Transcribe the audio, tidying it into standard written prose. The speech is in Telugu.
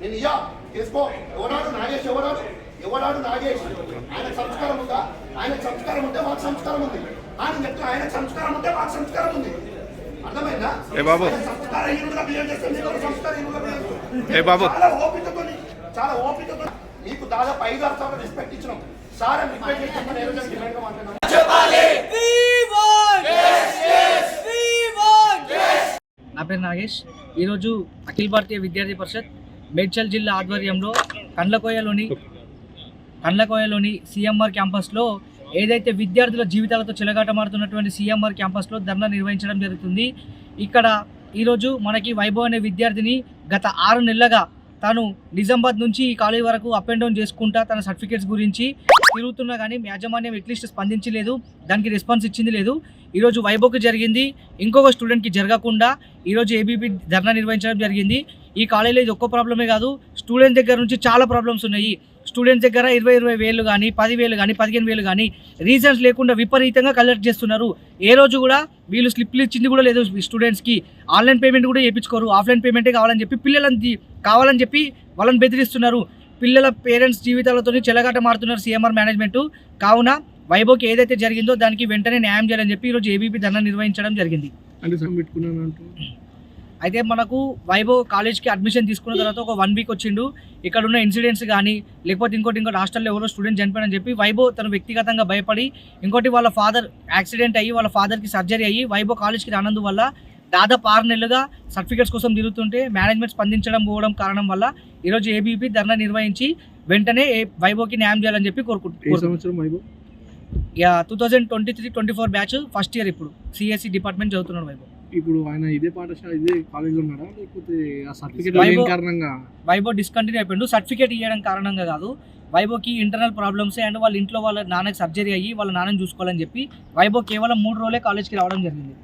నేను ఇయ్యా తీసుకో. ఎవరాడు నాగేష్, ఎవరాడు నాగేష్. ఆయనకు సంస్కారం ఉందా? ఆయనకు సంస్కారం ఉంటే మాకు సంస్కారం ఉంది. ఆయన చెప్తే ఆయనకు సంస్కారం ఉంటే మాకు సంస్కారం ఉంది. అర్థమైందా? సంస్కారహీనుడుగా బిహేవ్ చేస్తే మీకు సంస్కారహీనుడుగా బిహేవ్ చేస్తాం. చాలా ఓపికతో మీకు దాదాపు 5-6 సార్లు రెస్పెక్ట్ ఇచ్చినాం. సార్ రిక్వెస్ట్ చేస్తాం. డిమాండ్గా మాట్లాడినాం. నా పేరు నాగేష్. ఈరోజు అఖిల భారతీయ విద్యార్థి పరిషత్ మేడ్చల్ జిల్లా ఆధ్వర్యంలో కండ్లకోయలోని సిఎంఆర్ క్యాంపస్లో ఏదైతే విద్యార్థుల జీవితాలతో చెలగాటమాడుతున్నటువంటి సిఎంఆర్ క్యాంపస్లో ధర్నా నిర్వహించడం జరుగుతుంది. ఇక్కడ ఈరోజు మనకి వైభవ్ అనే విద్యార్థిని గత 6 నెలలుగా తాను నిజామాబాద్ నుంచి ఈ కాలేజ్ వరకు అప్ అండ్ డౌన్ చేసుకుంటా తన సర్టిఫికేట్స్ గురించి తిరుగుతున్నా కానీ యాజమాన్యం ఎట్లీస్ట్ స్పందించలేదు, దానికి రెస్పాన్స్ ఇచ్చింది లేదు. ఈరోజు వైభవ్కి జరిగింది, ఇంకొక స్టూడెంట్కి జరగకుండా ఈరోజు ఏబీపీ ధర్నా నిర్వహించడం జరిగింది. ఈ కాలేజీలో ఇది ఒక్క ప్రాబ్లమే కాదు, స్టూడెంట్ దగ్గర నుంచి చాలా ప్రాబ్లమ్స్ ఉన్నాయి. స్టూడెంట్స్ దగ్గర 20 వేలు కానీ 10,000 కానీ 15,000 కానీ రీజన్స్ లేకుండా విపరీతంగా కలెక్ట్ చేస్తున్నారు. ఏ రోజు కూడా వీళ్ళు స్లిప్లు ఇచ్చింది కూడా లేదు స్టూడెంట్స్కి. ఆన్లైన్ పేమెంట్ కూడా చేయించుకోరు, ఆఫ్లైన్ పేమెంటే కావాలని చెప్పి పిల్లలని కావాలని చెప్పి వాళ్ళని బెదిరిస్తున్నారు. పిల్లల పేరెంట్స్ జీవితాలతో చెలగాట మారుతున్నారు సిఎంఆర్ మేనేజ్మెంట్. కావున వైభవ్కి ఏదైతే జరిగిందో దానికి వెంటనే న్యాయం చేయాలని చెప్పి ఈరోజు ఏబీపీ ధర్నా నిర్వహించడం జరిగింది. అయితే మనకు వైభవ్ కాలేజ్కి అడ్మిషన్ తీసుకున్న తర్వాత ఒక 1 వీక్ వచ్చిండు. ఇక్కడ ఉన్న ఇన్సిడెంట్స్ కానీ లేకపోతే ఇంకోటి హాస్టల్లో ఎవరో స్టూడెంట్ చనిపోయారని చెప్పి వైభవ్ తను వ్యక్తిగతంగా భయపడి, ఇంకోటి వాళ్ళ ఫాదర్ యాక్సిడెంట్ అయ్యి వాళ్ళ ఫాదర్కి సర్జరీ అయ్యి వైభవ్ కాలేజ్కి రానందు వల్ల దాదాపు 6 నెలలుగా సర్టిఫికేట్స్ కోసం తిరుగుతుంటే మేనేజ్మెంట్ స్పందించడం పోవడం కారణం వల్ల ఈరోజు ఏబీపీ ధర్నా నిర్వహించి వెంటనే వైభవ్కి న్యాయం చేయాలని చెప్పి కోరుకుంటున్నాం. 2023-24 బ్యాచ్ ఫస్ట్ ఇయర్ ఇప్పుడు సిఎస్సి డిపార్ట్మెంట్ చదువుతున్నాడు వైభవ్. ఇప్పుడు ఆయన ఇదే పాఠశాల ఇదే కాలేజ్ లో ఉన్నాడా లేకపోతే ఆ సర్టిఫికేట్ కారణంగా వైభవ్ డిస్కంటిన్యూ అయిపోయిండు? సర్టిఫికేట్ ఇవ్వడం కారణంగా కాదు, వైభవ్కి ఇంటర్నల్ ప్రాబ్లమ్స్ అండ్ వాళ్ళ ఇంట్లో వాళ్ళ నాన్నకి సర్జరీ అయ్యి వాళ్ళ నాన్నని చూసుకోవాలని చెప్పి వైభవ్ కేవలం 3 రోజులే కాలేజ్కి రావడం జరిగింది.